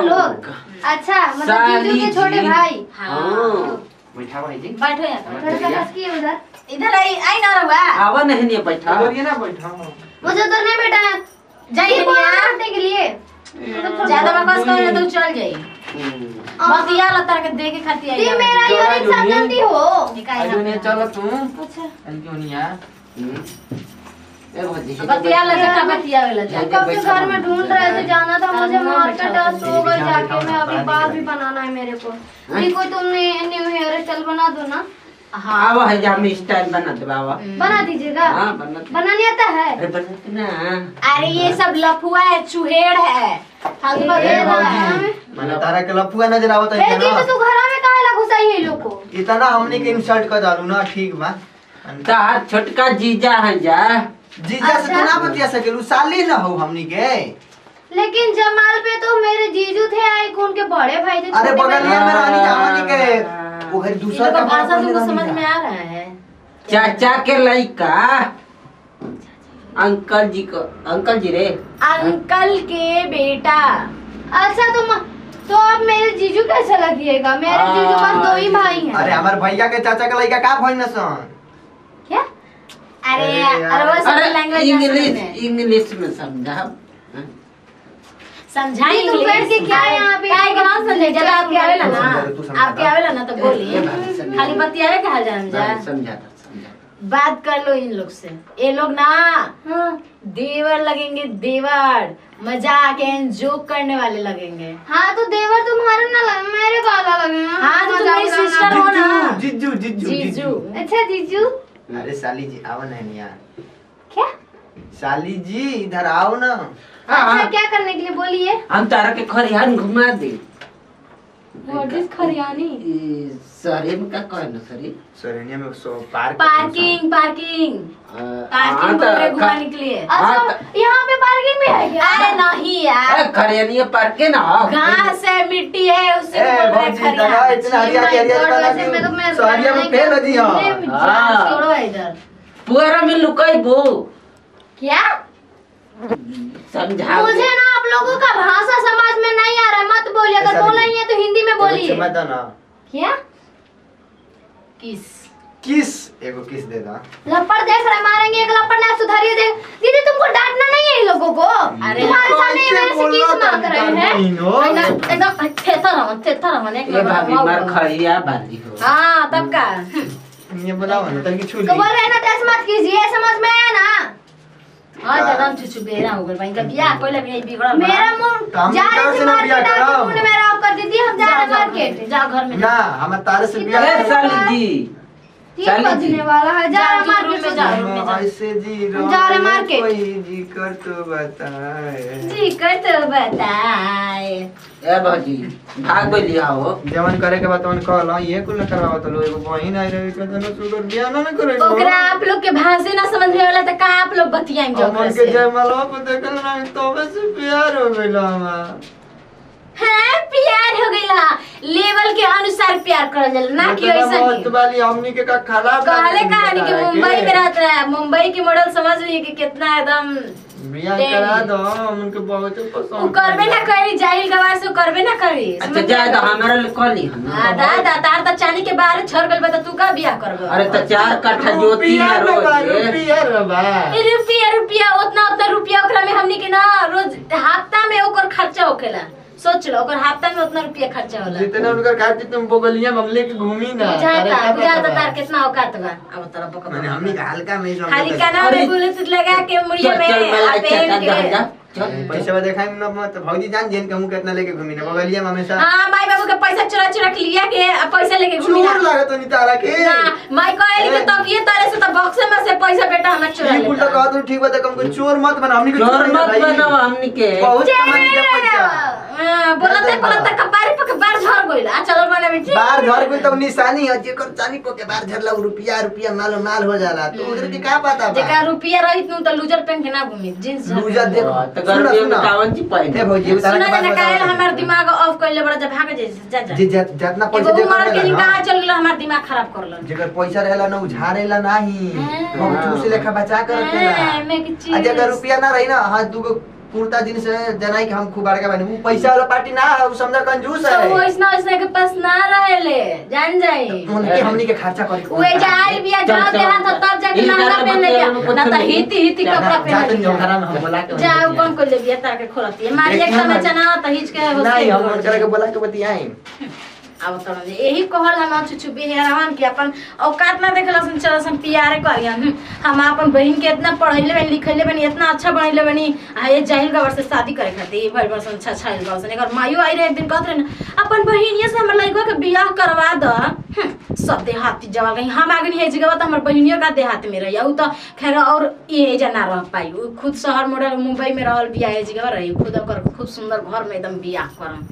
लोग। अच्छा मतलब जीजू के छोटे भाई। बैठा भाई जी, बैठो यहाँ थोड़ा सा की उधर इधर आई ना रहुआ। आवा नहीं बैठा उधर ये ना बैठा मुझे तो नहीं बैठा है जाइए बैठने के लिए ज्यादा बकवास करोगे तो चल जाइए। बस यार लतर के दे के खाती आई। ये मेरा यूनिट सब जानती हो। आजू ने चल तू अच्छा क्यों नहीं यार ए भौजी बतिया लगे का बतिया वाला जा। कब से घर में ढूंढ रहे थे जाना था मुझे मार्केट टच हो गई जाके मैं अभी बाल भी बनाना है मेरे को जी कोई तुमने न्यू हेयर स्टाइल बना दो ना। हाँ आवा है हम स्टाइल बना दे बाबा बना दीजिएगा। हां बना बनाने आता है। अरे बनाते ना अरे ये सब लफुआ है चुहेड़ है। फालतू बात ए है भौजी मैंने तारा के लफुआ नजर आवत है ए जी तू घर में काहे ला घुसाई है लोग को इतना हमने के इंसल्ट कर डालू ना ठीक बा तार छोटका जीजा है जा जीजा से तो ना बतिया सकेलू साली ना हो हमनी के। लेकिन जमाल पे तो मेरे जीजू थे आई कौन के बड़े भाई थे। अरे बगलिया में रहनी हमनी के वो घर दूसरा का भाषा तुमको समझ में आ रहा है। चाचा के लड़का अंकल जी रे अंकल के बेटा। अच्छा तो आप मेरे जीजू कैसे लगिएगा मेरे जीजू पास दो ही भाई हैं। अरे हमार भैया के चाचा का लड़का का भइल न सन क्या अरे वो सब लैंग्वेज इंग्लिश में समझा समझाई तुम बैठ के क्या यहाँ पे काय के नाम समझे जब आपके आवेला ना आपके आवेला ना तो बोलिए समझा। खाली बतियावे कहा जान जा समझा बात कर लो इन लोग से। ये लोग ना देवर लगेंगे देवर मजाक एंड जोक करने वाले लगेंगे। हाँ तो देवर तुम्हारे ना लगे मेरे काला लगेगा। हाँ तो तुम्हारी सिस्टर हो ना जीजू जीजू जीजू। अच्छा जीजू अरे साली जी आओ ना यार क्या साली जी इधर आओ ना। अच्छा क्या करने के लिए बोलिए। हम तारा के खरियान घुमा दे व्हाट इज खरियानी शहर में का कहे ना सरी सरेनिया में सो पार्क पार्किंग पार्किंग पार्किंग बोल रहे घुमाने के लिए। अच्छा यहाँ पे पार्किंग भी है क्या। अरे नहीं यार खरियानी पार्क के ना घास है मिट्टी है उसी ए को बोल रहे भौजी दगा इतना हरिया बना दी सरिया में फेल हो जी हां छोड़ो इधर पुअरा में लुकाई बो क्या समझा मुझे ना आप लोगों का भाषा समझ में नहीं आ रहा है मत बोलिए अगर बोलना ही है तो हिंदी में बोलिए। मत ना क्या किस एगो किस दे दा लपड़ देख रहे मारेंगे एक लपड़ ना सुधारिए दे दीदी तुमको डांटना नहीं है इन लोगों को। अरे तुम्हारे सामने ये मेरे से किस मांग रहे हैं। एकदम थेथर रहने ये भाभी मार खरिया बाली हो हां तब का ये बनाओ ना तन की छुली तो बोल रहे ना टेस्ट मत कीजिए समझ में आया ना। हां दादा चुचु बेरा हो गए भाई का बियाह पहले भी बिगड़ा मेरा मुंह जा रहे थे मार्केट आके तुमने मेरा ऑफ कर दी थी हम जा रहे मार्केट जाओ घर में ना हम तारे से बियाह ए साली जी 3 बजने वाला है जा रहे मार्केट में जा ऐसे जी रो जा रहे मार्केट। कोई जी कर तो बताए जी कर तो बताए। ए भौजी भाग बोली आओ जवन करे के बाद तवन कहला ये कुल करवाओ तो एगो बहिन आई रही के तनो सुगर बियाह ना करे ओकरा आप लोग के भाषा ना समझ में वाला त का आप लोग बतियाएंगे हमन ओकरा के से। जयमाला पे देखल ना तो से प्यार हो गइल हमार हां प्यार हो गइला लेवल के अनुसार प्यार करल जाला ना कि ऐसा मौत नहीं। वाली हमनी के का खराब कहले कहानी कि मुंबई में रहता है मुंबई की मॉडल समझ रही है कि कितना एकदम बियाह करा दो हमके बहुत पसंद उ करबे ना करी जाहिल गवार से उ करबे ना करी। अच्छा जाए तो हमारा कॉली हम हां दादा तार त चानी के बारे छर गइल बा त तू का बियाह करबो। अरे तो 4 कट्ठा जोती है रोज रुपया रबा रुपया उतना रुपया ओकरा में हमनी के ना रोज हफ्ता में ओकर खर्चा होखेला सोच लो ओकर हफ्ता में उतना रुपया खर्चा होला जितना उनकर खाती तुम बगलिया में हमले के घूमी ना बुझाता तार कितना औकात बा। अब तरह पकड़ मैंने हमनी का हल्का में खाली काना में ब्लूटूथ लगा के मुड़िया में आ पेन के पैसा दिखाई ना मत भौजी जान जेन कहूं कितना लेके घूमी ना बगलिया में हमेशा हां माई बाबू के पैसा चुरा चुरा के लिया के पैसा लेके घूमी ना चोर लागत नहीं तारा के ना माई कहली के तकिए तारे से त बक्स में से पैसा बेटा हमर चुरा ये उल्टा लेता। कह दो ठीक बता हमको चोर मत बना हमनी को चोर मत बनाओ हमनी के बहुत कमाई के पैसा बोलते कपारी पे बार झड़ गइल आ चलो बने बेटी बाहर घर को तो निशानी है जेकर चानी को के बाहर झरला रुपया माल माल हो जाला तो उधर के का पता बा जेका रुपया रहित नु त लूजर पेन के ना घूमी जींस लूजर देखो तो गर्मी में कावन ची पाए ए भौजी सुना उतारा जना काहे हमार दिमाग ऑफ कइले बड़ा जब भाग जाए जा जा जी जितना पैसा एगो दे उमर के निकाह चल गेल हमार दिमाग खराब करलन जेकर पैसा रहेला ना उझारेला नाही हम ठूस लेखा बचा कर रखेला मैं की आ चीज जेकर रुपया ना रही ना हां दूगो कुर्ता जींस जनाई के हम खूब बड़का बने वो पैसा वाला पार्टी ना है, वो समझा कंजूस है। तो वैसना वैसना के पास ना रहेले जान जाई उनके हमनी के खर्चा करी उए जाई बिया जरा देहा तो तब जाके महंगा पहन ले लिया ना तो हिती कपड़ा पहन ले लिया घरा में हम बोला के जाओ कौन को ले बिया ताके खोलती है मारी एक समय चना तो हिच के नहीं हम चला के बोला के बतियाई अब तो यही कहल हम चुचु बिहेरावन के अपन औकात ना देखला सन चल सन पियारे करिया हम अपन बहन के इतना पढ़ैले बनी लिखैले बनी इतना अच्छा बनैले बनी आ ये जाहिल गवर से शादी करे खातिर भर भर सन अच्छा गवर से एकर माइयो आई रहे एक दिन कहत रहे ना अपन बहनिया से हमर लइका के बियाह करवा द सब देहाती जवाब गई हम आगे नहीं है जगह तो हमर बहनियो का देहात में रही उ तो खैर और ये जना रह पाई उ खुद शहर में मुंबई में रहल बियाह जगह रही खुद ओकर खूब सुंदर घर में एकदम बियाह करम